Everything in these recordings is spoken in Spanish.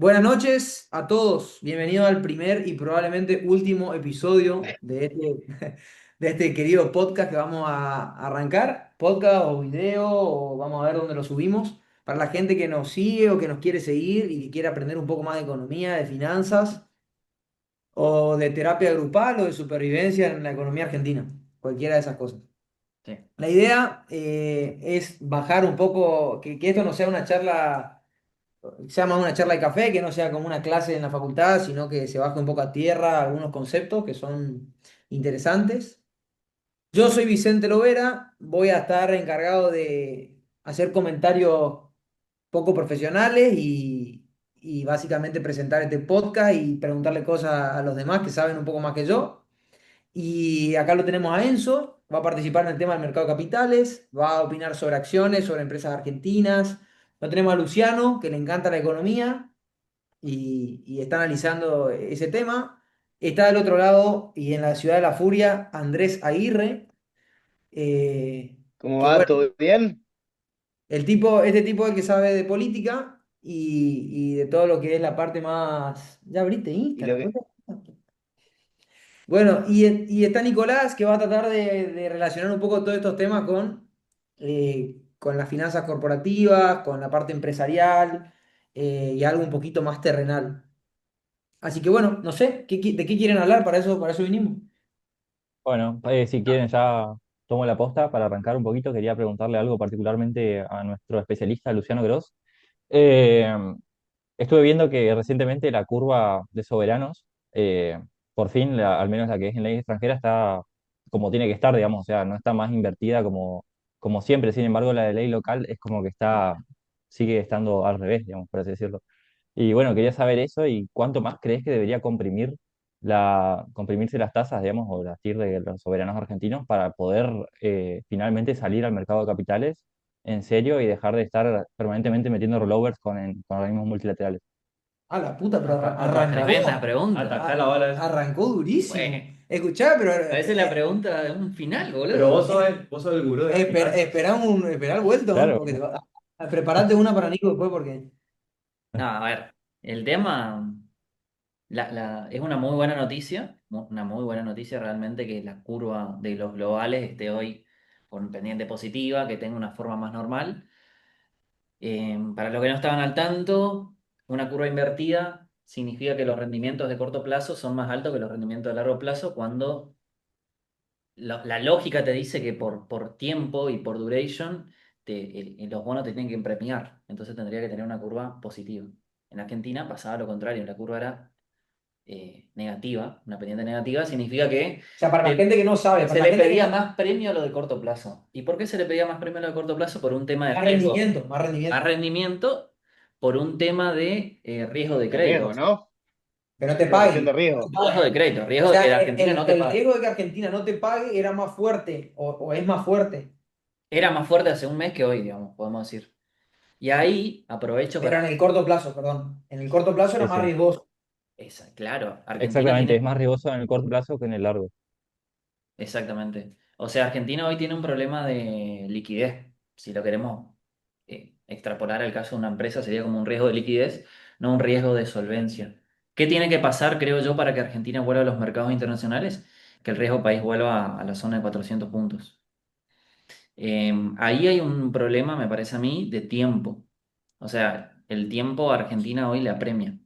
Buenas noches a todos. Bienvenido al primer y probablemente último episodio de este querido podcast que vamos a arrancar. Podcast o video, o vamos a ver dónde lo subimos. Para la gente que nos sigue o que nos quiere seguir y que quiere aprender un poco más de economía, de finanzas, o de terapia grupal o de supervivencia en la economía argentina. Cualquiera de esas cosas. Sí. La idea es bajar un poco, que esto no sea una charla, sea más una charla de café, que no sea como una clase en la facultad, sino que se baje un poco a tierra algunos conceptos que son interesantes. Yo soy Vicente Lovera, voy a estar encargado de hacer comentarios poco profesionales y básicamente presentar este podcast y preguntarle cosas a los demás que saben un poco más que yo. Y acá lo tenemos a Enzo, va a participar en el tema del mercado de capitales, va a opinar sobre acciones, sobre empresas argentinas. Lo tenemos a Luciano, que le encanta la economía y está analizando ese tema. Está del otro lado y en la ciudad de la furia, Andrés Aguirre, ¿Cómo que va? bueno, ¿Todo bien? este tipo es el que sabe de política y de todo lo que es la parte más... Ya abriste Y lo Instagram, ¿no? que... Bueno, y está Nicolás que va a tratar de relacionar un poco todos estos temas con las finanzas corporativas, con la parte empresarial y algo un poquito más terrenal. Así que bueno, no sé, ¿de qué quieren hablar? Para eso vinimos. Bueno, si quieren ya tomo la posta para arrancar un poquito. Quería preguntarle algo particularmente a nuestro especialista Luciano Gross. Eh, Estuve viendo que recientemente la curva de soberanos, por fin, al menos la que es en ley extranjera, está como tiene que estar, digamos, o sea, no está más invertida como siempre. Sin embargo, la de ley local es como que sigue estando al revés, digamos, por así decirlo. Y bueno, quería saber eso y cuánto más crees que debería comprimirse las tasas, digamos, o las TIR de los soberanos argentinos para poder finalmente salir al mercado de capitales en serio y dejar de estar permanentemente metiendo rollovers con organismos multilaterales. Ah, la puta, pero Tremenda arrancó. pregunta. Atajá la bala esa. Arrancó durísimo. Bueno, Escuchá, pero a veces la pregunta es un final, Pero boludo. vos sos el gurú de las finanzas. esperá el vuelto, ¿no? Claro. Porque preparate una para Nico después porque... No, a ver, el tema es una muy buena noticia, una muy buena noticia realmente que la curva de los globales esté hoy con pendiente positiva, que tenga una forma más normal. Para los que no estaban al tanto, una curva invertida significa que los rendimientos de corto plazo son más altos que los rendimientos de largo plazo cuando la lógica te dice que por tiempo y por duration los bonos te tienen que premiar. Entonces tendría que tener una curva positiva. En Argentina pasaba lo contrario, la curva era negativa, una pendiente negativa, significa que O sea, para la gente que no sabe, para se la le gente que pedía no... más premio a lo de corto plazo. ¿Y por qué se le pedía más premio a lo de corto plazo? Por un tema de Más riesgo. rendimiento, más Más rendimiento. rendimiento, por un tema de riesgo de De crédito. riesgo, ¿no? Que no te Protección paguen. de riesgo. Riesgo de crédito, O riesgo de que sea, la Argentina no te el pague. riesgo de que Argentina no te pague era más fuerte o es más fuerte. Era más fuerte hace un mes que hoy, digamos, podemos decir. Y ahí aprovecho Pero para... en el corto plazo, perdón. En el corto plazo era más Ese. riesgoso. Claro, Argentina Exactamente, es tiene... más riesgoso en el corto plazo que en el largo. Mm. Exactamente. O sea, Argentina hoy tiene un problema de liquidez. Si lo queremos extrapolar al caso de una empresa, sería como un riesgo de liquidez, no un riesgo de solvencia. ¿Qué tiene que pasar, creo yo, para que Argentina vuelva a los mercados internacionales? Que el riesgo país vuelva a la zona de 400 puntos. Ahí hay un problema, me parece a mí, de tiempo. O sea, el tiempo a Argentina hoy le apremia.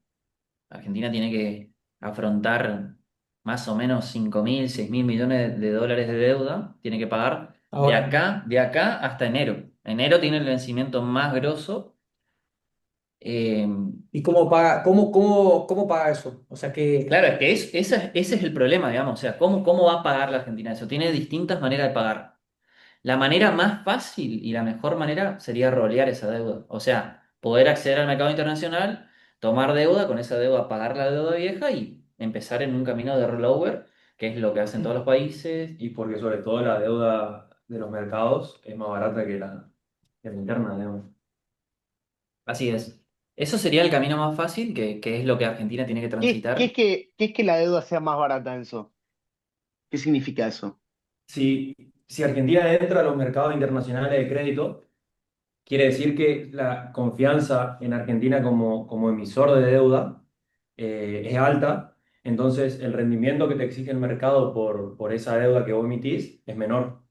Argentina tiene que afrontar más o menos 5.000, 6.000 millones de dólares de deuda, tiene que pagar Ahora. de acá hasta enero. Enero tiene el vencimiento más grosso. Eh, ¿Y cómo paga eso? O sea que... claro, es que ese es el problema, digamos. O sea, ¿cómo va a pagar la Argentina eso? Tiene distintas maneras de pagar. La manera más fácil y la mejor manera sería rolear esa deuda. O sea, poder acceder al mercado internacional, tomar deuda, con esa deuda pagar la deuda vieja y empezar en un camino de rollover, que es lo que hacen todos los países. Y porque sobre todo la deuda de los mercados es más barata que la interna, digamos. Así es. Eso sería el camino más fácil, que es lo que Argentina tiene que transitar. Qué es que la deuda sea más barata, Enzo? ¿Qué significa eso? Si Argentina entra a los mercados internacionales de crédito, quiere decir que la confianza en Argentina como emisor de deuda es alta, entonces el rendimiento que te exige el mercado por esa deuda que vos emitís es menor,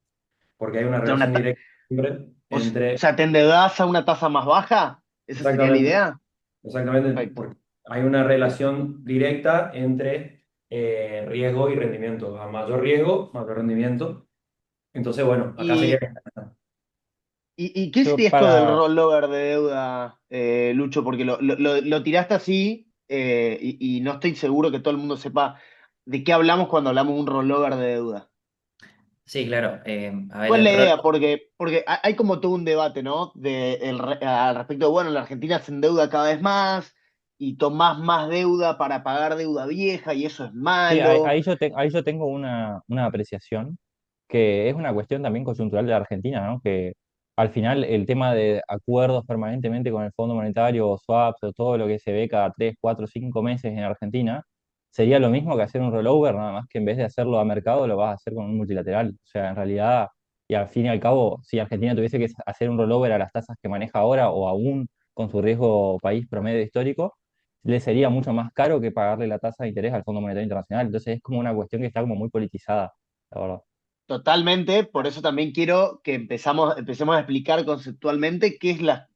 porque hay una O sea, relación directa siempre o entre, sea, ¿te endeudás a una tasa más baja? ¿Esa sería la exactamente, idea? exactamente, Perfecto. porque hay una relación directa entre riesgo y rendimiento. A mayor riesgo, mayor rendimiento. Entonces, bueno, acá sería... ¿Y, y qué es Yo esto del para, rollover de deuda, Lucho? Porque lo tiraste así y no estoy seguro que todo el mundo sepa de qué hablamos cuando hablamos de un rollover de deuda. Sí, claro. A ver, ¿Cuál es el la rol. idea? Porque hay como todo un debate, ¿no? Al respecto de, bueno, la Argentina se endeuda cada vez más y tomás más deuda para pagar deuda vieja y eso es sí, malo. ahí yo tengo una apreciación que es una cuestión también coyuntural de la Argentina, ¿no? Que al final el tema de acuerdos permanentemente con el Fondo Monetario o swaps o todo lo que se ve cada 3, 4, 5 meses en Argentina, sería lo mismo que hacer un rollover, nada más que en vez de hacerlo a mercado lo vas a hacer con un multilateral. O sea, en realidad, y al fin y al cabo, si Argentina tuviese que hacer un rollover a las tasas que maneja ahora o aún con su riesgo país promedio histórico, le sería mucho más caro que pagarle la tasa de interés al Fondo Monetario Internacional. Entonces es como una cuestión que está como muy politizada, la verdad. Totalmente, por eso también quiero que empecemos a explicar conceptualmente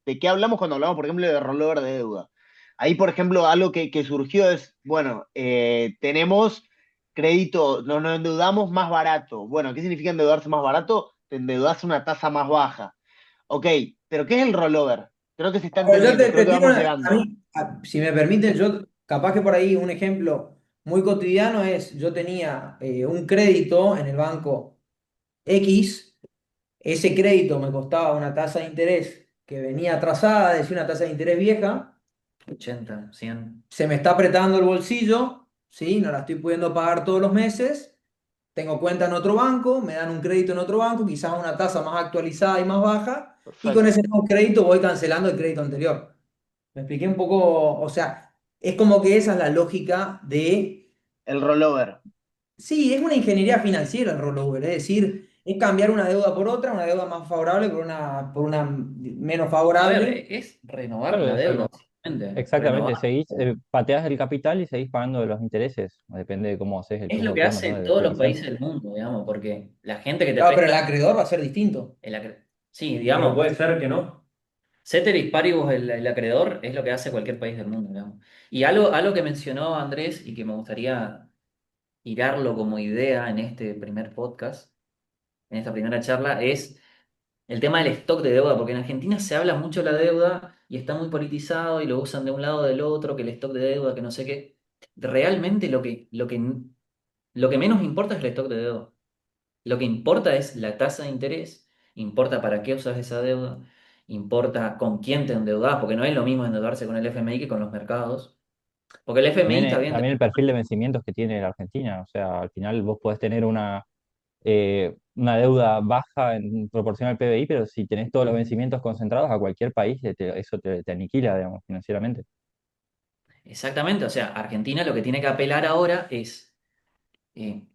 de qué hablamos cuando hablamos, por ejemplo, de rollover de deuda. Ahí, por ejemplo, algo que surgió es, bueno, tenemos crédito, nos endeudamos más barato. Bueno, ¿qué significa endeudarse más barato? Te endeudas a una tasa más baja. Ok, pero ¿qué es el rollover? Creo que se está Pero yo entendiendo, creo te que tiro, vamos a llegando. mí, si me permiten, yo capaz que por ahí un ejemplo muy cotidiano es, yo tenía un crédito en el banco X, ese crédito me costaba una tasa de interés que venía atrasada, decía una tasa de interés vieja, 80, 100. se me está apretando el bolsillo, ¿sí? No la estoy pudiendo pagar todos los meses, tengo cuenta en otro banco, me dan un crédito en otro banco, quizás a una tasa más actualizada y más baja, y con ese Perfecto. nuevo crédito voy cancelando el crédito anterior. Me expliqué un poco, o sea, es como que esa es la lógica de, El rollover. sí, es una ingeniería financiera el rollover, es decir, es cambiar una deuda por otra, una deuda más favorable por una menos A ver, favorable. es renovar Claro, la deuda, básicamente. exactamente, Renovar. seguís, pateás el capital y seguís pagando los intereses, depende de cómo haces el Es flujo lo de que fondos, ¿no? hacen De todos los liquidación. países del mundo, digamos, porque la gente que te Claro, pero el presta, acreedor va a ser distinto. sí, Pero digamos, puede ser que no. ceteris paribus, el acreedor, es lo que hace cualquier país del mundo, digamos. Y algo que mencionó Andrés y que me gustaría tirarlo como idea en este primer podcast, en esta primera charla, es el tema del stock de deuda, porque en Argentina se habla mucho de la deuda y está muy politizado y lo usan de un lado o del otro, que el stock de deuda, que no sé qué. Realmente lo que menos importa es el stock de deuda. Lo que importa es la tasa de interés, importa para qué usas esa deuda, importa con quién te endeudás, porque no es lo mismo endeudarse con el FMI que con los mercados. Porque el FMI También, está bien. también el perfil de vencimientos que tiene la Argentina, o sea, al final vos podés tener una deuda baja en proporción al PBI, pero si tenés todos los vencimientos concentrados a cualquier país, eso te aniquila, digamos, financieramente. Exactamente, o sea, Argentina lo que tiene que apelar ahora es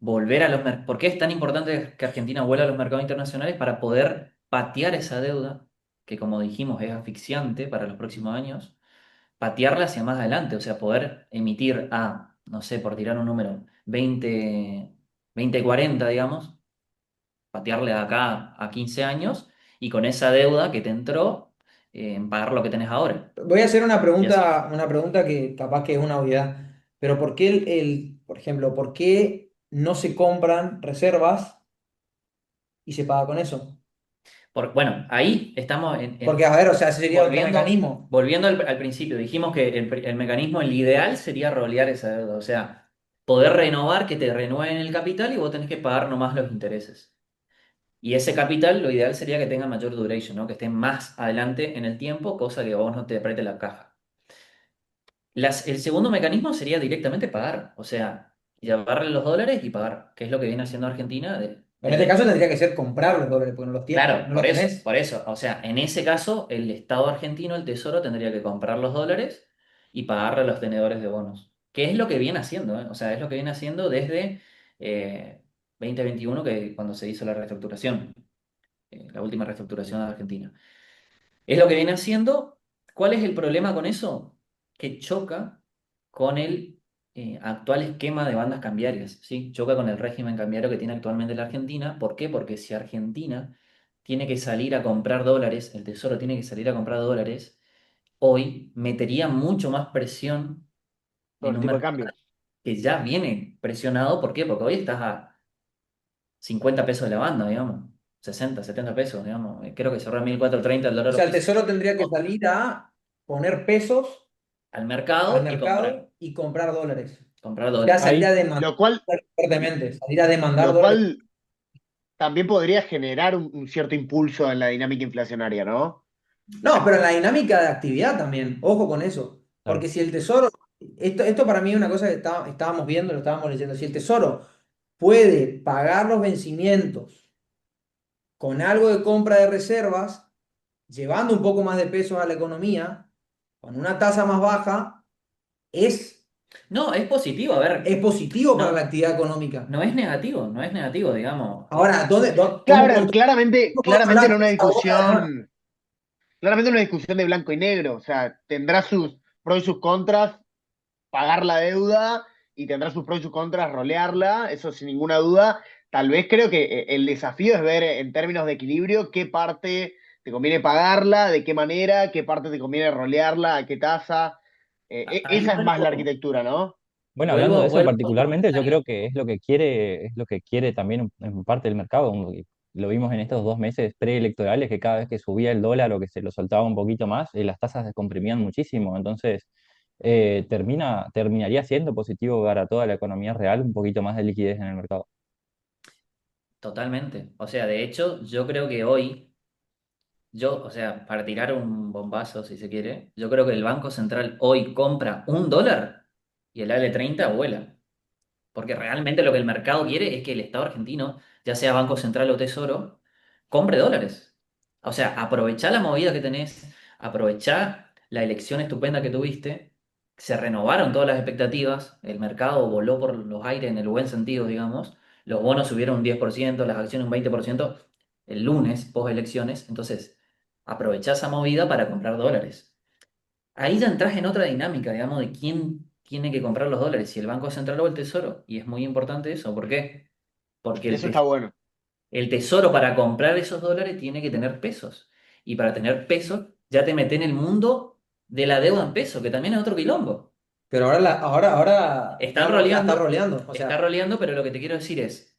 volver a los mercados. ¿Por qué es tan importante que Argentina vuelva a los mercados internacionales para poder patear esa deuda, que como dijimos es asfixiante para los próximos años? Patearla hacia más adelante, o sea, poder emitir a, no sé, por tirar un número, 2040 digamos, patearle de acá a 15 años y con esa deuda que te entró, en pagar lo que tenés ahora. Voy a hacer Y así. una pregunta que capaz que es una obviedad, pero ¿por qué por ejemplo, por qué no se compran reservas y se paga con eso? Bueno, ahí estamos Porque, a ver, o sea, ese sería otro volviendo, mecanismo. volviendo al principio. Dijimos que el mecanismo, el ideal sería rolear esa deuda, o sea, poder renovar, que te renueven el capital y vos tenés que pagar nomás los intereses. Y ese capital, lo ideal sería que tenga mayor duration, ¿no? Que esté más adelante en el tiempo, cosa que a vos no te apriete la caja. El segundo mecanismo sería directamente pagar, o sea, llevarle los dólares y pagar, que es lo que viene haciendo Argentina En este desde... caso tendría que ser comprar los dólares, porque no los tienes, Claro, no los tenés. por eso, o sea, en ese caso, el Estado argentino, el Tesoro, tendría que comprar los dólares y pagarle a los tenedores de bonos, que es lo que viene haciendo, ¿eh? O sea, es lo que viene haciendo desde 2021, que cuando se hizo la reestructuración, la última reestructuración de Argentina. Es lo que viene haciendo. ¿Cuál es el problema con eso? Que choca con el actual esquema de bandas cambiarias, ¿sí? Choca con el régimen cambiario que tiene actualmente la Argentina. ¿Por qué? Porque si Argentina tiene que salir a comprar dólares, el Tesoro tiene que salir a comprar dólares, hoy metería mucho más presión Todo en el un tipo de mercado cambio. que ya viene presionado. ¿Por qué? Porque hoy estás a 50 pesos de la banda, digamos. 60, 70 pesos, digamos. Creo que cerró a 1430 el O dólar sea, el oficial Tesoro tendría que salir a poner pesos al al mercado y comprar. mercado y comprar dólares. Comprar Ya dólares. salir Ahí, a demandar Lo cual, fuertemente, salir a demandar lo dólares. cual también podría generar un cierto impulso en la dinámica inflacionaria, ¿no? No, pero en la dinámica de actividad también, ojo con eso. claro. Porque si el Tesoro, esto para mí es una cosa que estábamos viendo, lo estábamos leyendo, si el Tesoro puede pagar los vencimientos con algo de compra de reservas, llevando un poco más de pesos a la economía, con una tasa más baja, es, No, es positivo, a ver, es positivo para la no, actividad económica. no es negativo, no es negativo, digamos. Ahora, ¿cómo Claro, claramente, cómo claramente controlar no una esa bola? discusión, claramente no una discusión de blanco y negro. O sea, tendrá sus pros y sus contras pagar la deuda y tendrá sus pros y sus contras rolearla, eso sin ninguna duda. Tal vez creo que el desafío es ver en términos de equilibrio qué parte te conviene pagarla, de qué manera, qué parte te conviene rolearla, a qué tasa. Ahí Esa es más la vuelvo, arquitectura, ¿no? Bueno, hablando de vuelvo, eso vuelvo a tu particularmente, yo comentario. creo que es lo que quiere también en parte del mercado. Lo vimos en estos 2 meses preelectorales, que cada vez que subía el dólar o que se lo soltaba un poquito más, las tasas se comprimían muchísimo. Entonces, terminaría siendo positivo para toda la economía real un poquito más de liquidez en el mercado. Totalmente. O sea, de hecho, yo creo que hoy, o sea, para tirar un bombazo, si se quiere, yo creo que el Banco Central hoy compra $1 y el AL30 vuela. Porque realmente lo que el mercado quiere es que el Estado argentino, ya sea Banco Central o Tesoro, compre dólares. O sea, aprovechá la movida que tenés, aprovechá la elección estupenda que tuviste, se renovaron todas las expectativas, el mercado voló por los aires en el buen sentido, digamos, los bonos subieron un 10%, las acciones un 20% el lunes, post elecciones, entonces aprovechá esa movida para comprar dólares. Ahí ya entras en otra dinámica, digamos, de quién tiene que comprar los dólares, si el Banco Central o el Tesoro. Y es muy importante eso. ¿Por qué? Porque Eso está bueno. el Tesoro para comprar esos dólares tiene que tener pesos. Y para tener pesos ya te metes en el mundo de la deuda en pesos, que también es otro quilombo. Pero ahora Están la está roleando, roleando. O está sea, roleando, pero lo que te quiero decir es,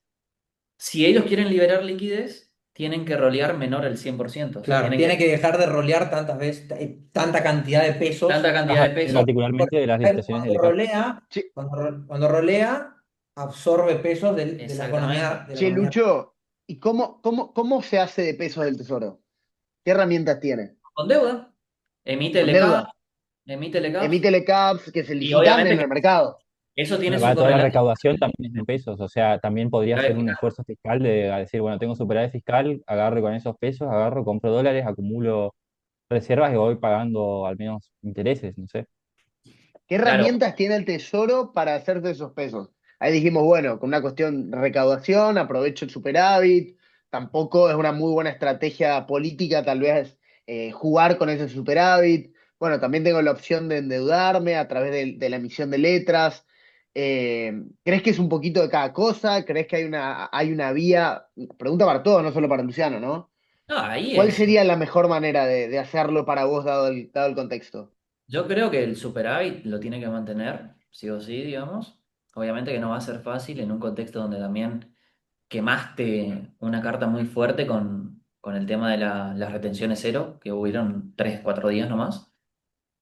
si ellos quieren liberar liquidez, tienen que rolear menor al 100%. O sea, claro, tienen tiene que que dejar de rolear tantas veces, tanta cantidad de tanta pesos. cantidad Ajá, de pesos. particularmente de las Él situaciones delicadas. Che, cuando rolea, absorbe pesos Exactamente. de la che, economía. Lucho, ¿y cómo se hace de pesos del tesoro? ¿Qué herramientas tiene? Con deuda. Emite Con LK, deuda. emite LKs. Emite caps que se Y licitan obviamente en el mercado. eso tiene Bueno, su para toda la correlación. recaudación también es en pesos, o sea, también podría ser un Claro, esfuerzo fiscal de a decir, bueno, tengo superávit fiscal, agarro con esos pesos, agarro, compro dólares, acumulo reservas y voy pagando al menos intereses, no sé. ¿Qué claro, herramientas tiene el tesoro para hacerte esos pesos? Ahí dijimos, bueno, con una cuestión de recaudación, aprovecho el superávit, tampoco es una muy buena estrategia política tal vez jugar con ese superávit. Bueno, también tengo la opción de endeudarme a través de la emisión de letras. ¿Crees que es un poquito de cada cosa? ¿Crees que hay una vía? Pregunta para todos, no solo para Luciano, ¿no? no, ahí ¿Cuál es. sería la mejor manera de hacerlo para vos dado el contexto? Yo creo que el superávit lo tiene que mantener, sí o sí, digamos. Obviamente que no va a ser fácil en un contexto donde también quemaste una carta muy fuerte con el tema de las retenciones cero, que hubieron 3, 4 días nomás.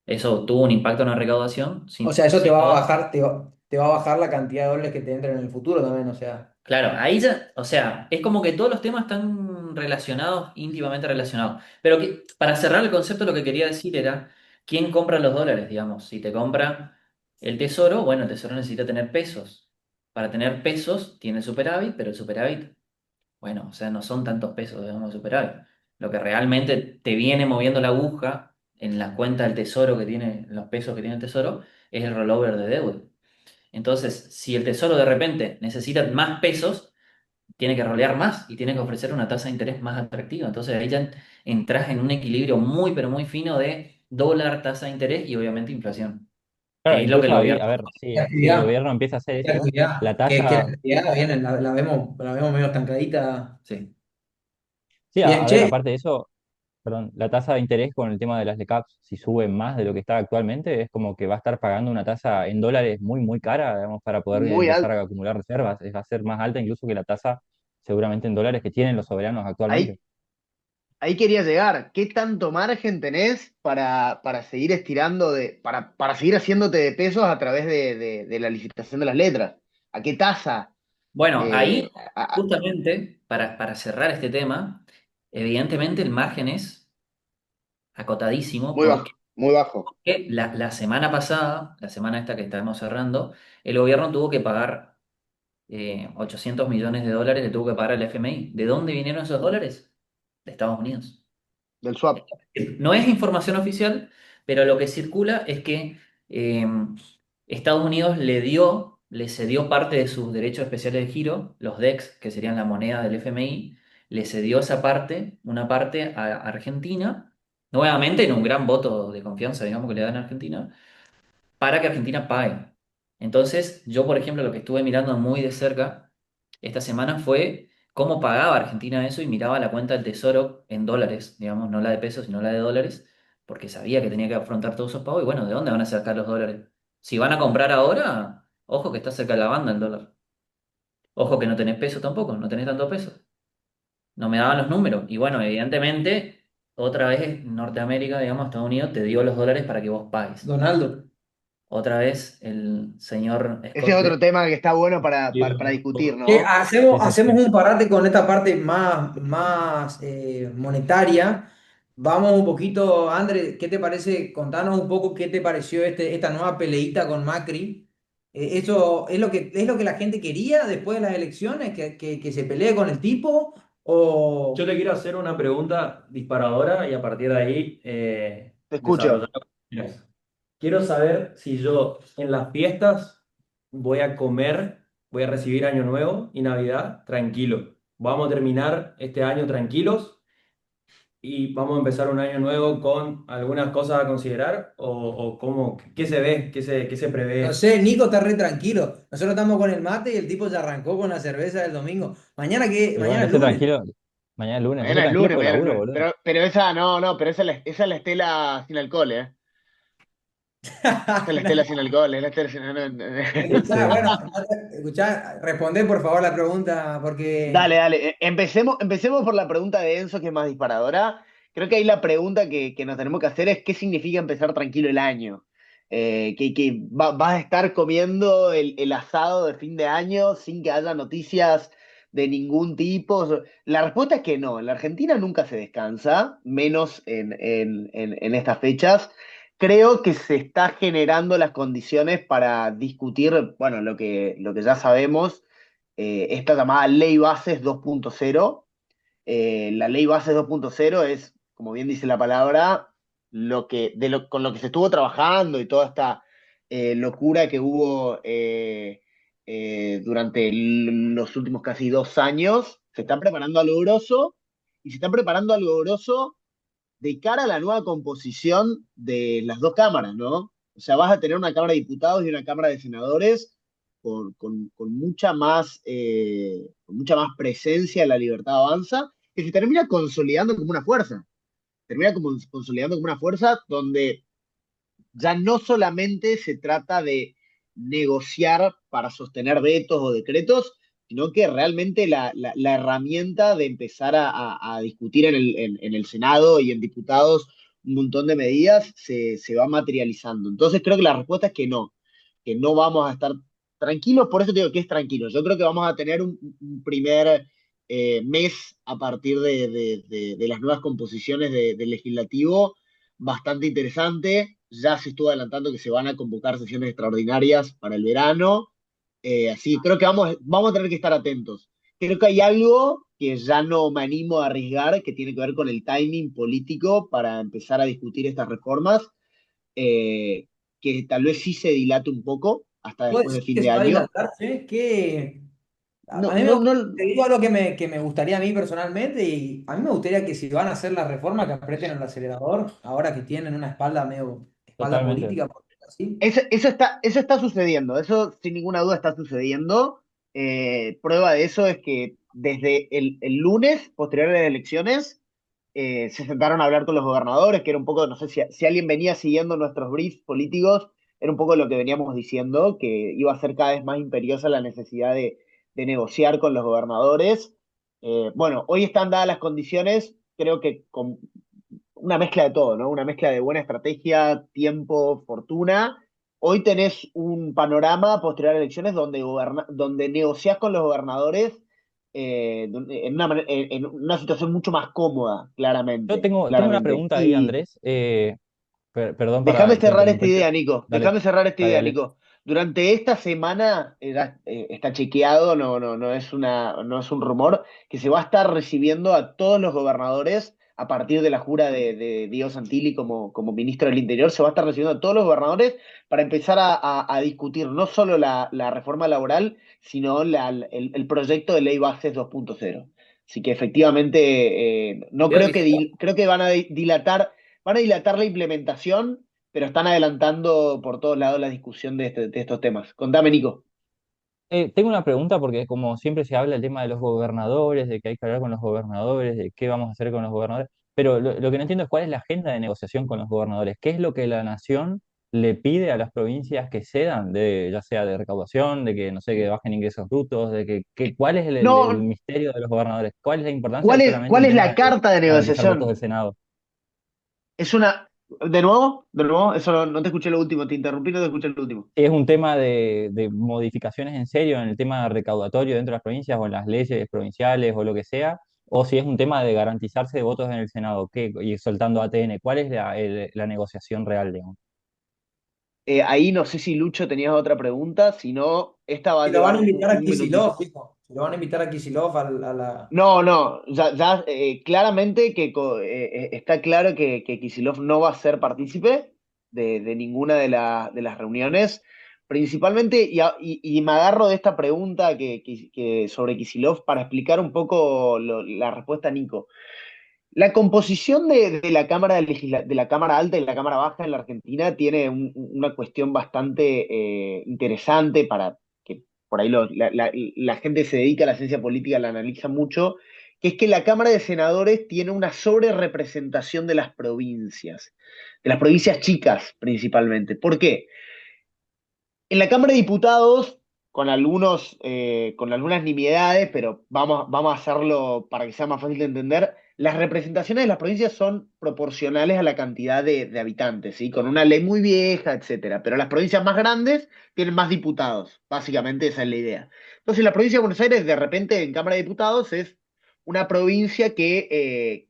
Eso tuvo un impacto en la recaudación, O sea, sin, eso te sin va a duda. bajar, te va a bajar la cantidad de dólares que te entren en el futuro también, o sea. Claro, ahí ya, o sea, es como que todos los temas están relacionados, íntimamente relacionados. Pero para cerrar el concepto, lo que quería decir era, ¿quién compra los dólares, digamos? Si te compra el tesoro, bueno, el tesoro necesita tener pesos. Para tener pesos tiene superávit, pero el superávit, bueno, o sea, no son tantos pesos, digamos, de superávit. Lo que realmente te viene moviendo la aguja en la cuenta del tesoro que tiene, los pesos que tiene el tesoro, es el rollover de deuda. Entonces, si el tesoro de repente necesita más pesos, tiene que rolear más y tiene que ofrecer una tasa de interés más atractiva. Entonces ahí ya entras en un equilibrio muy, pero muy fino de dólar, tasa de interés y obviamente inflación. Que Claro, es lo que el incluso ahí, gobierno... a ver, Y si el actividad, gobierno empieza a hacer y eso, actividad, la que la tasa, actividad viene, la vemos medio estancadita. Sí. sí, Bien, a ver, che, aparte de eso, perdón, la tasa de interés con el tema de las LECAPs, si sube más de lo que está actualmente, es como que va a estar pagando una tasa en dólares muy, muy cara, digamos, para poder Muy empezar alto. a acumular reservas. Va a ser más alta incluso que la tasa seguramente en dólares que tienen los soberanos actualmente. Ahí, ahí quería llegar. ¿Qué tanto margen tenés para seguir estirando para seguir haciéndote de pesos a través de la licitación de las letras? ¿A qué tasa? Bueno, ahí Eh, a- a- justamente para cerrar este tema, evidentemente el margen es acotadísimo Muy porque bajo, muy bajo. la semana pasada, la semana esta que estamos cerrando, el gobierno tuvo que pagar 800 millones de dólares, le tuvo que pagar al FMI. ¿De dónde vinieron esos dólares? De Estados Unidos. Del swap. No es información oficial, pero lo que circula es que eh, Estados Unidos le cedió parte de sus derechos especiales de giro, los DEX, que serían la moneda del FMI, le cedió esa parte, una parte a Argentina, nuevamente en un gran voto de confianza, digamos, que le dan a Argentina, para que Argentina pague. Entonces, yo, por ejemplo, lo que estuve mirando muy de cerca esta semana fue cómo pagaba Argentina eso y miraba la cuenta del Tesoro en dólares, digamos, no la de pesos, sino la de dólares, porque sabía que tenía que afrontar todos esos pagos y bueno, ¿de dónde van a sacar los dólares? Si van a comprar ahora, ojo que está cerca de la banda el dólar. Ojo que no tenés peso tampoco, no tenés tanto peso. No me daban los números. Y bueno, evidentemente, otra vez Norteamérica, digamos, Estados Unidos, te dio los dólares para que vos pagues. Donaldo. Otra vez el señor Ese es Scott otro tema que está bueno para Sí, discutir, Che, ¿no? hacemos, Sí, sí, hacemos sí. un parate con esta parte más monetaria. Vamos un poquito, André, ¿qué te parece? Contanos un poco qué te pareció esta nueva peleita con Macri. ¿Eso es lo que la gente quería después de las elecciones? ¿Que se pelee con el tipo? yo ¿O te quiero hacer una pregunta disparadora y a partir de ahí Te desarrollar escucho. lo que quieras. Quiero saber si yo en las fiestas voy a comer, voy a recibir Año Nuevo y Navidad tranquilo. Vamos a terminar este año tranquilos y vamos a empezar un año nuevo con algunas cosas a considerar o cómo, qué se ve, qué se no prevé. sé, Nico está re tranquilo. Nosotros estamos con el mate y el tipo ya arrancó con la cerveza del domingo. ¿Mañana qué? Y Mañana bueno, es esté lunes. tranquilo, mañana es lunes, esté Mañana es tranquilo lunes, por el mañana es laburo, lunes. boludo. Pero esa, no, pero esa es la estela sin alcohol, ¿eh? Esa es la estela sin alcohol, es la estela sin... Escuchá, Sí. bueno, escuchá, respondé por favor la pregunta Dale, porque dale. Empecemos por la pregunta de Enzo, que es más disparadora. Creo que ahí la pregunta que nos tenemos que hacer es ¿qué significa empezar tranquilo el año? Vas a estar comiendo el asado de fin de año sin que haya noticias de ningún tipo. La respuesta es que no. En la Argentina nunca se descansa, menos en estas fechas. Creo que se está generando las condiciones para discutir, bueno, lo que ya sabemos, esta llamada Ley Bases 2.0. La Ley Bases 2.0 es, como bien dice la palabra, con lo que se estuvo trabajando y toda esta locura que hubo durante los últimos casi 2 años. Se están preparando algo grosso y se están preparando algo grosso de cara a la nueva composición de las dos cámaras, ¿no? O sea, vas a tener una Cámara de Diputados y una Cámara de Senadores con mucha más presencia en la libertad avanza, que se termina consolidando como una fuerza. Termina como consolidando como una fuerza donde ya no solamente se trata de negociar para sostener vetos o decretos, sino que realmente la herramienta de empezar a discutir en el Senado y en diputados un montón de medidas se va materializando. Entonces creo que la respuesta es que no vamos a estar tranquilos, por eso te digo que es tranquilo. Yo creo que vamos a tener un primer mes a partir de las nuevas composiciones del legislativo bastante interesante. Ya se estuvo adelantando que se van a convocar sesiones extraordinarias para el verano. Así que creo que vamos a tener que estar atentos. Creo que hay algo que ya no me animo a arriesgar, que tiene que ver con el timing político para empezar a discutir estas reformas, eh, que tal vez sí se dilate un poco hasta vos después de decís fin que de se va a año. dilatar, ¿sí? Que A No, mí no, no, te digo algo que me gustaría a mí personalmente, y a mí me gustaría que si van a hacer la reforma que aprieten el acelerador, ahora que tienen una espalda Totalmente. política, por decirlo así. eso está sucediendo, eso sin ninguna duda está sucediendo. Prueba de eso es que desde el lunes, posterior a las elecciones, se sentaron a hablar con los gobernadores, que era un poco, no sé si alguien venía siguiendo nuestros briefs políticos, era un poco lo que veníamos diciendo, que iba a ser cada vez más imperiosa la necesidad de negociar con los gobernadores. Bueno, hoy están dadas las condiciones, creo que con una mezcla de todo, ¿no? Una mezcla de buena estrategia, tiempo, fortuna. Hoy tenés un panorama posterior a elecciones donde negociás con los gobernadores en una situación mucho más cómoda, Yo claramente, tengo una claramente. pregunta ahí, Y Andrés. Perdón déjame por cerrar esta interrumpirte. idea, Nico. Dale, Déjame cerrar esta dale, idea, dale. Nico. Durante esta semana, está chequeado, no es un rumor, que se va a estar recibiendo a todos los gobernadores a partir de la jura de Diego Santilli como ministro del Interior. Se va a estar recibiendo a todos los gobernadores para empezar a discutir no solo la reforma laboral, sino el proyecto de ley bases 2.0. Así que efectivamente, no Creo creo que que, creo que van a dilatar la implementación, pero están adelantando por todos lados la discusión de estos temas. Contame, Nico. Tengo una pregunta porque como siempre se habla el tema de los gobernadores, de que hay que hablar con los gobernadores, de qué vamos a hacer con los gobernadores, pero lo que no entiendo es cuál es la agenda de negociación con los gobernadores, qué es lo que la nación le pide a las provincias que cedan, ya sea de recaudación, de que no sé, que bajen ingresos brutos, cuál es el No, misterio de los gobernadores, cuál es la importancia ¿cuál o es, solamente cuál un es tema la de carta de garantizar votos negociación? del Senado. Es una. De nuevo, eso no te escuché lo último, te interrumpí, no te escuché lo último. Si es un tema de modificaciones en serio en el tema recaudatorio dentro de las provincias o en las leyes provinciales o lo que sea, o si es un tema de garantizarse de votos en el Senado, y soltando ATN, ¿cuál es la negociación real, digamos? Ahí no sé si Lucho tenías otra pregunta, si no, esta va a Si lo llevar van a un, invitar a un minutito. Kicillof, hijo. Si lo van a invitar a Kicillof a la... No, no, ya, claramente que está claro que Kicillof no va a ser partícipe de ninguna de las reuniones, principalmente, y me agarro de esta pregunta que sobre Kicillof para explicar un poco la respuesta a Nico. La composición de la de la Cámara Alta y la Cámara Baja en la Argentina tiene una cuestión bastante interesante para que por ahí la gente se dedica a la ciencia política, la analiza mucho, que es que la Cámara de Senadores tiene una sobrerepresentación de las provincias chicas principalmente. ¿Por qué? En la Cámara de Diputados, con algunas nimiedades, pero vamos a hacerlo para que sea más fácil de entender, las representaciones de las provincias son proporcionales a la cantidad de habitantes, ¿sí? Con una ley muy vieja, etcétera. Pero las provincias más grandes tienen más diputados, básicamente esa es la idea. Entonces, la provincia de Buenos Aires, de repente, en Cámara de Diputados, es una provincia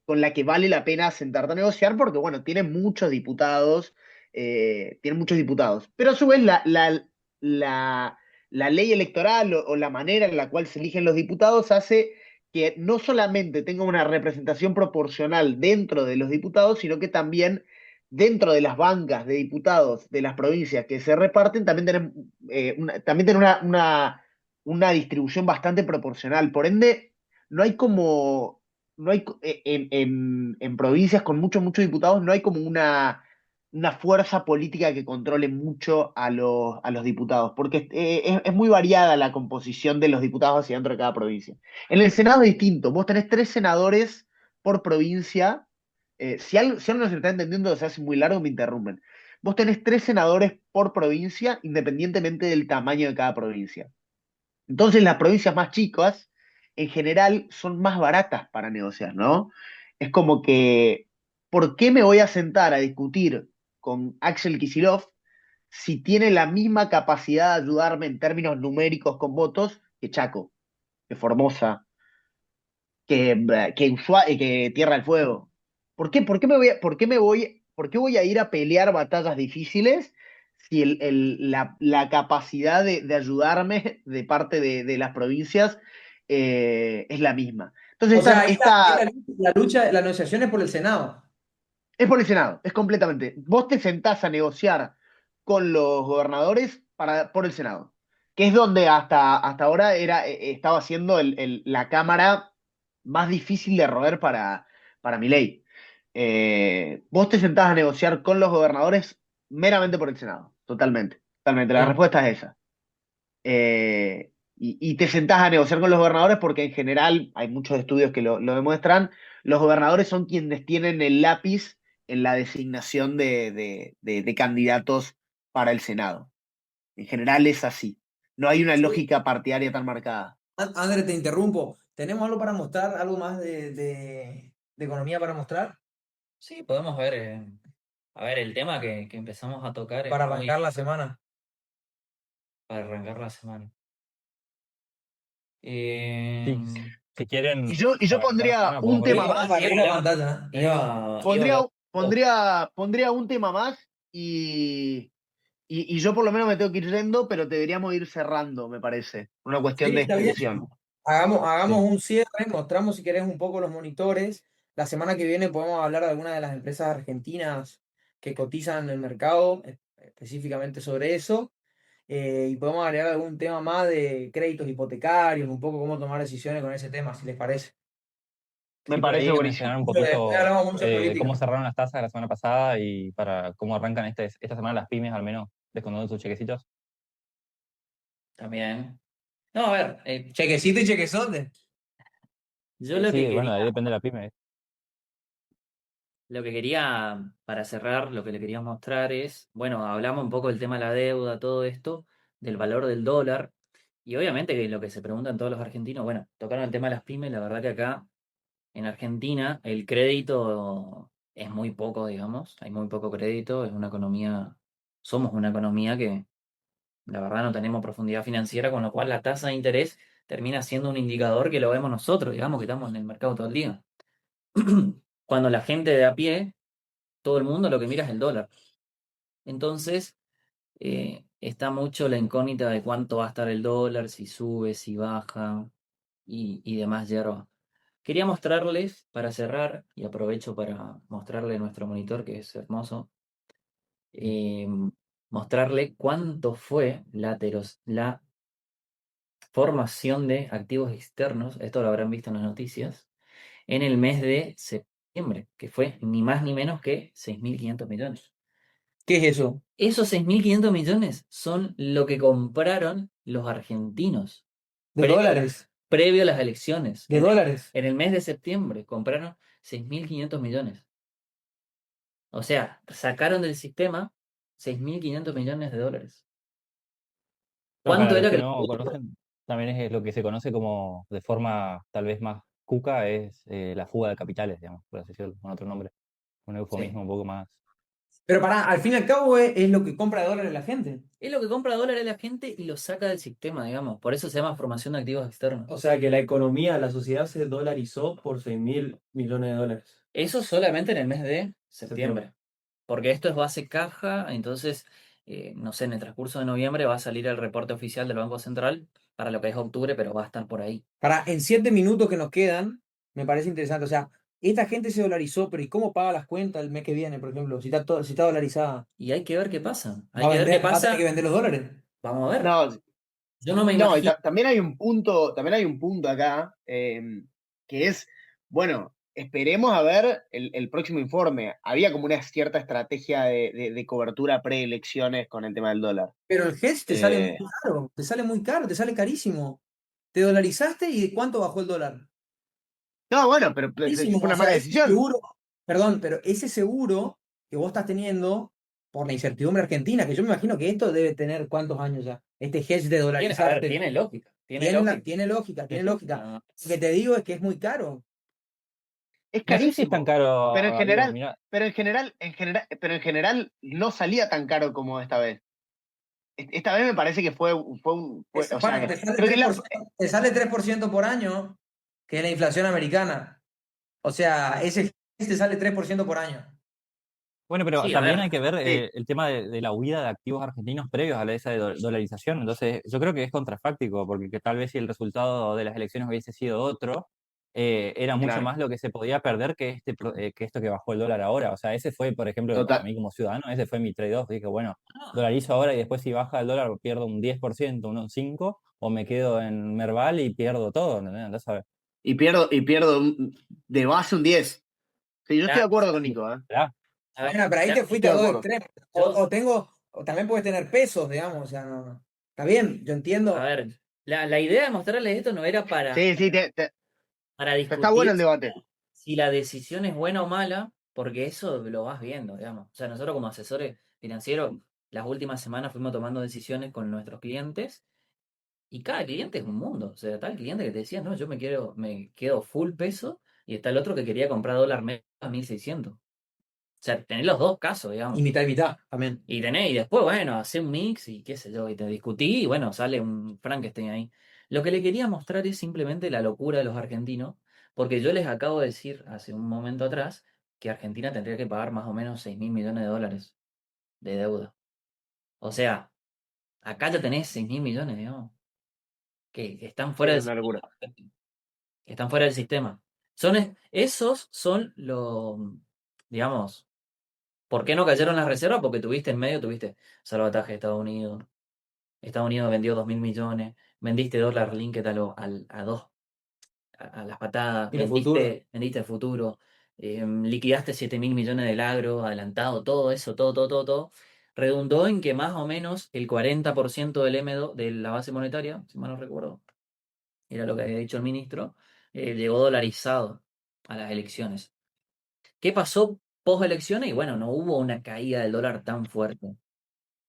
con la que vale la pena sentarte a negociar, porque, bueno, tiene muchos diputados. Pero a su vez, la, la ley electoral o la manera en la cual se eligen los diputados hace que no solamente tenga una representación proporcional dentro de los diputados, sino que también dentro de las bancas de diputados de las provincias que se reparten, también tienen una distribución bastante proporcional. Por ende, no hay como, no hay, en provincias con muchos diputados, no hay como una fuerza política que controle mucho a los diputados, porque es muy variada la composición de los diputados hacia dentro de cada provincia. En el Senado es distinto, vos tenés 3 senadores por provincia. Si algo no se está entendiendo, se hace muy largo, me interrumpen. Vos tenés 3 senadores por provincia, independientemente del tamaño de cada provincia. Entonces las provincias más chicas, en general, son más baratas para negociar, ¿no? Es como que, ¿por qué me voy a sentar a discutir con Axel Kicillof si tiene la misma capacidad de ayudarme en términos numéricos con votos que Chaco, que Formosa, que Tierra del Fuego? ¿Por qué voy a ir a pelear batallas difíciles si la capacidad de ayudarme de parte de las provincias es la misma? Entonces, O sea, ahí esta la lucha, la negociación es por el Senado. es por el Senado, es completamente. Vos te sentás a negociar con los gobernadores por el Senado. que es donde hasta ahora estaba siendo la cámara más difícil de roer para Milei. Vos te sentás a negociar con los gobernadores meramente por el Senado, totalmente, totalmente. La Sí. respuesta es esa. Y te sentás a negociar con los gobernadores porque en general, hay muchos estudios que lo demuestran, los gobernadores son quienes tienen el lápiz en la designación de candidatos para el Senado. En general es así. No hay una Sí. lógica partidaria tan marcada. André, te interrumpo. ¿Tenemos algo para mostrar? ¿Algo más de economía para mostrar? Sí, podemos ver, a ver, el tema que empezamos a tocar es Para muy arrancar la semana. para arrancar la semana. Sí, si quieren, Y yo para arrancar la pondría semana un podemos ver. tema Iba a más. compartir la pantalla. Iba a hablar. Pondría un tema más y yo por lo menos me tengo que ir yendo, pero deberíamos ir cerrando, me parece. Una cuestión Sí, de está bien. extensión. Hagamos Sí. un cierre, mostramos si querés un poco los monitores. La semana que viene podemos hablar de algunas de las empresas argentinas que cotizan en el mercado, específicamente sobre eso. Y podemos agregar algún tema más de créditos hipotecarios, un poco cómo tomar decisiones con ese tema, si les parece. Me Sí, por parece ahí buenísimo. mencionar un Pero después poquito hablamos mucho de política. cómo cerraron las tasas la semana pasada y para cómo arrancan esta semana las pymes, al menos descontando sus chequecitos. También. No, a ver, Chequecito y chequezote. yo lo que Sí, quería, bueno, ahí depende de la pyme. lo que quería, para cerrar, lo que le quería mostrar es, bueno, hablamos un poco del tema de la deuda, todo esto, del valor del dólar, y obviamente que lo que se preguntan todos los argentinos, bueno, tocaron el tema de las pymes, la verdad que acá en Argentina el crédito es muy poco, digamos, hay muy poco crédito, es una economía, somos una economía que la verdad no tenemos profundidad financiera, con lo cual la tasa de interés termina siendo un indicador que lo vemos nosotros, digamos que estamos en el mercado todo el día. Cuando la gente de a pie, todo el mundo lo que mira es el dólar. Entonces, está mucho la incógnita de cuánto va a estar el dólar, si sube, si baja y demás hierba. Quería mostrarles, para cerrar, y aprovecho para mostrarle nuestro monitor, que es hermoso, eh, mostrarle cuánto fue la formación de activos externos, esto lo habrán visto en las noticias, en el mes de septiembre, que fue ni más ni menos que 6.500 millones. ¿Qué es eso? Esos 6.500 millones son lo que compraron los argentinos De previo, dólares. previo a las elecciones. De dólares. En el mes de septiembre compraron 6.500 millones. O sea, sacaron del sistema 6.500 millones de dólares. No, ¿Cuánto para los era que que... no conocen, también es lo que se conoce como, de forma tal vez más cuca, es la fuga de capitales, digamos, por así decirlo, con otro nombre. Un Sí. eufemismo un poco más. Pero pará, al fin y al cabo es lo que compra de dólares la gente. Es lo que compra dólares la gente y lo saca del sistema, digamos. Por eso se llama formación de activos externos. O sea que la economía, la sociedad se dolarizó por 6.000 millones de dólares. Eso solamente en el mes de septiembre. Septiembre. Porque esto es base caja, entonces, no sé, en el transcurso de noviembre va a salir el reporte oficial del Banco Central para lo que es octubre, pero va a estar por ahí. En 7 minutos que nos quedan, me parece interesante. O sea, esta gente se dolarizó, pero ¿y cómo paga las cuentas el mes que viene, por ejemplo? Si está dolarizada, Y hay que ver qué pasa. Hay va a que ver qué vender, va a tener que pasa. vender los dólares. Vamos a ver. No, Yo no me no, y imagino. también hay un punto acá, que es, bueno, esperemos a ver el próximo informe. Había como una cierta estrategia de cobertura preelecciones con el tema del dólar. Pero el hedge te sale muy Eh, caro, te sale muy caro, te sale carísimo. Te dolarizaste y ¿cuánto bajó el dólar? no, bueno, pero Carísimo. fue O una sea, mala ese decisión. seguro, perdón, pero ese seguro que vos estás teniendo por la incertidumbre argentina, que yo me imagino que esto debe tener cuántos años ya, este hedge de A ver, dolarizarte. tiene lógica. Tiene Tiene, lógica. tiene lógica, tiene lógica. No, Lo que te digo es que es muy caro. Es No sé si es tan carísimo. Pero en caro, Darío, general, mira, pero en general no salía tan caro como esta vez. Esta vez me parece que o Bueno, sea, creo que te sale 3% por año, que es la inflación americana. O sea, ese hedge te sale 3% por año. bueno, pero sí, a también ver. hay que ver sí, el tema de la huida de activos argentinos previos a esa dolarización. Entonces, yo creo que es contrafáctico, porque que tal vez si el resultado de las elecciones hubiese sido otro, era mucho Claro, más lo que se podía perder que esto que bajó el dólar ahora. O sea, ese fue, por ejemplo, para total. mí como ciudadano, ese fue mi trade-off. Dije, bueno, dolarizo ahora y después si baja el dólar pierdo un 10%, un 5%, o me quedo en Merval y pierdo todo, ¿entendés? Andás a ver. Y pierdo de base un 10. Sí, yo estoy Ya, de acuerdo con Nico, ¿eh? Mirá, a ver, Bueno, pero ahí ya, te Yo fuiste estoy a de dos acuerdo. extremos. yo, O también puedes tener pesos, digamos, o sea, no. Está bien, yo a entiendo. ver, la idea de mostrarles esto no era Sí, sí, para está bueno discutir el debate. si la decisión es buena o mala, porque eso lo vas viendo, digamos. O sea, nosotros como asesores financieros, las últimas semanas fuimos tomando decisiones con nuestros clientes y cada cliente es un mundo. O sea, tal cliente que te decía, no, yo me quedo full peso y está el otro que quería comprar dólar medio a 1.600. O sea, tenés los dos casos, digamos. Y mitad también. Y después, bueno, hace un mix y qué sé yo, y te discutí y bueno, sale un Frankenstein ahí. Lo que le quería mostrar es simplemente la locura de los argentinos, porque yo les acabo de decir hace un momento atrás que Argentina tendría que pagar más o menos 6.000 millones de dólares de deuda. O sea, acá ya tenés 6.000 millones, digamos, que están fuera Es del una locura. sistema. Están fuera del sistema. Esos son los, digamos, ¿por qué no cayeron las reservas? Porque tuviste en medio, tuviste salvataje de Estados Unidos. Estados Unidos vendió 2.000 millones, vendiste dólar linked a dos, a las patadas, Y los futuros. vendiste el futuro, liquidaste 7.000 millones del agro, adelantado, todo eso, todo, redundó en que más o menos el 40% del M2, de la base monetaria, si mal no recuerdo, era lo que había dicho el ministro, llegó dolarizado a las elecciones. ¿Qué pasó post elecciones? Y bueno, no hubo una caída del dólar tan fuerte,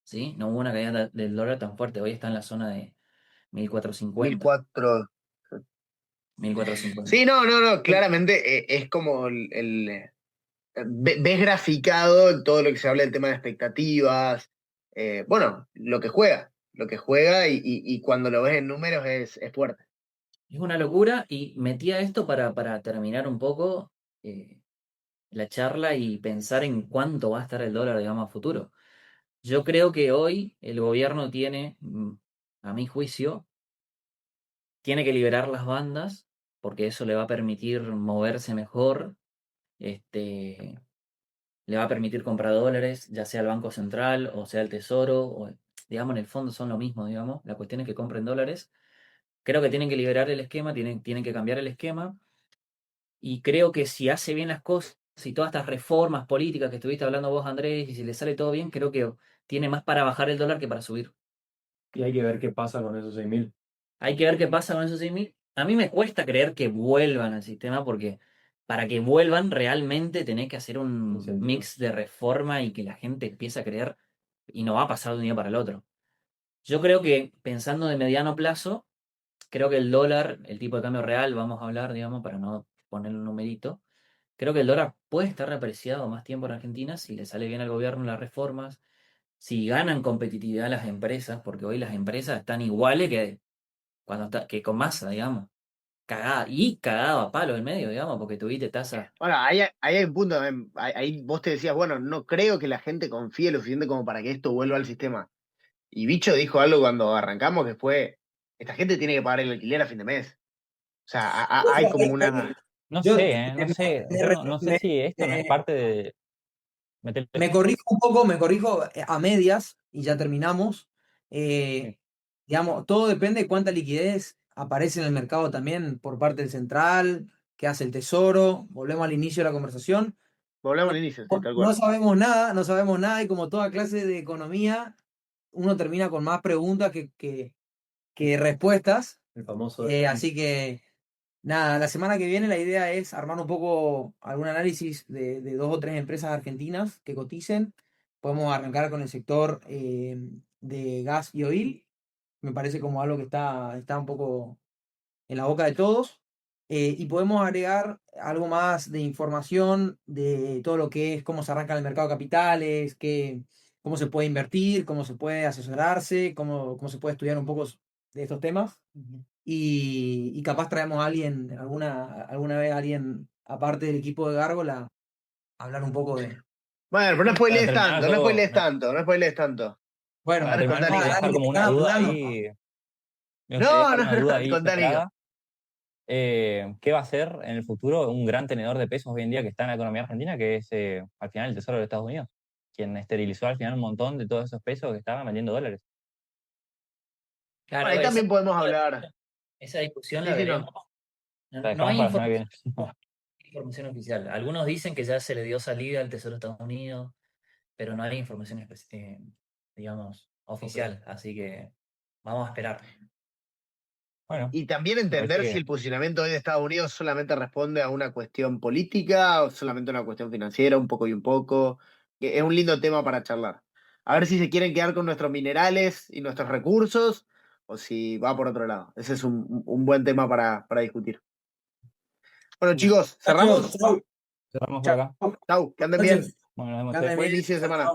¿sí? No hubo una caída del dólar tan fuerte, hoy está en la zona de 1.450. 1004. 1.450. Sí, no, claramente es como ves graficado en todo lo que se habla del tema de expectativas, bueno, lo que juega y cuando lo ves en números es fuerte. Es una locura y metía esto para terminar un poco eh, la charla y pensar en cuánto va a estar el dólar, digamos, a futuro. Yo creo que hoy el gobierno tiene, a mi juicio, tiene que liberar las bandas porque eso le va a permitir moverse mejor, este, le va a permitir comprar dólares, ya sea el Banco Central o sea el Tesoro, o, digamos, en el fondo son lo mismo, digamos. La cuestión es que compren dólares. Creo que tienen que liberar el esquema, tienen que cambiar el esquema. Y creo que si hace bien las cosas y todas estas reformas políticas que estuviste hablando vos, Andrés, y si le sale todo bien, creo que tiene más para bajar el dólar que para subir. Y hay que ver qué pasa con esos 6.000. Hay que ver qué pasa con esos 6.000. A mí me cuesta creer que vuelvan al sistema porque para que vuelvan realmente tenés que hacer un Incentivo. mix de reforma y que la gente empiece a creer y no va a pasar de un día para el otro. Yo creo que pensando de mediano plazo, creo que el dólar, el tipo de cambio real, vamos a hablar, digamos, para no poner un numerito. Creo que el dólar puede estar reapreciado más tiempo en Argentina si le sale bien al gobierno las reformas, si ganan competitividad las empresas, porque hoy las empresas están iguales que con masa, digamos. Cagado a palo en medio, digamos, porque tuviste tasa. Bueno, ahí hay un punto también. Ahí vos te decías, bueno, no creo que la gente confíe lo suficiente como para que esto vuelva al sistema. Y Bicho dijo algo cuando arrancamos que fue, esta gente tiene que pagar el alquiler a fin de mes. O sea, hay como una... no Yo sé, no sé, yo no sé si esto no es me- parte de... Metele. me corrijo un poco, me corrijo a medias y ya terminamos. Sí. Eh, digamos, todo depende de cuánta liquidez aparece en el mercado también por parte del central, qué hace el tesoro. Volvemos al inicio de la conversación. Volvemos No, al inicio, sí, tal no cual. sabemos nada, no sabemos nada y como toda clase de economía, uno termina con más preguntas que respuestas. El famoso. Así que nada, la semana que viene la idea es armar un poco algún análisis de dos o tres empresas argentinas que coticen. Podemos arrancar con el sector de gas y oil. Me parece como algo que está un poco en la boca de todos. Y podemos agregar algo más de información de todo lo que es cómo se arranca el mercado de capitales, cómo se puede invertir, cómo se puede asesorarse, cómo se puede estudiar un poco de estos temas. Y capaz traemos a alguien, alguna vez a alguien, aparte del equipo de Gárgola, a hablar un poco de. Bueno, pero no Para spoilees terminar tanto, no yo, spoilees tanto, no spoilees tanto. A Bueno, para ver, terminar contá, me voy a Nico. nada, dejar Dani, que como te una están duda apurando. ahí, me No, gustaría dejar no, una duda no, ahí contá, Nico. sembrada. qué va a ser en el futuro un gran tenedor de pesos hoy en día que está en la economía argentina, que es al final el Tesoro de Estados Unidos, quien esterilizó al final un montón de todos esos pesos que estaban vendiendo dólares. Claro, Bueno, ahí también podemos hablar. esa discusión Sí, la sí, no. veremos. La No dejamos hay para la semana que viene. información oficial. Algunos dicen que ya se le dio salida al Tesoro de Estados Unidos, pero no hay información, digamos, oficial. Así que vamos a esperar. Bueno, Y también me parece entender si que el posicionamiento hoy de Estados Unidos solamente responde a una cuestión política o solamente a una cuestión financiera, un poco y un poco. Que es un lindo tema para charlar. A ver si se quieren quedar con nuestros minerales y nuestros recursos o si va por otro lado. Ese es un buen tema para discutir. Bueno, chicos, ¿cerramos? Chau. cerramos por acá. Chau, que anden bien. Gracias. Bueno, nos vemos. Que anden Buen bien. inicio de semana.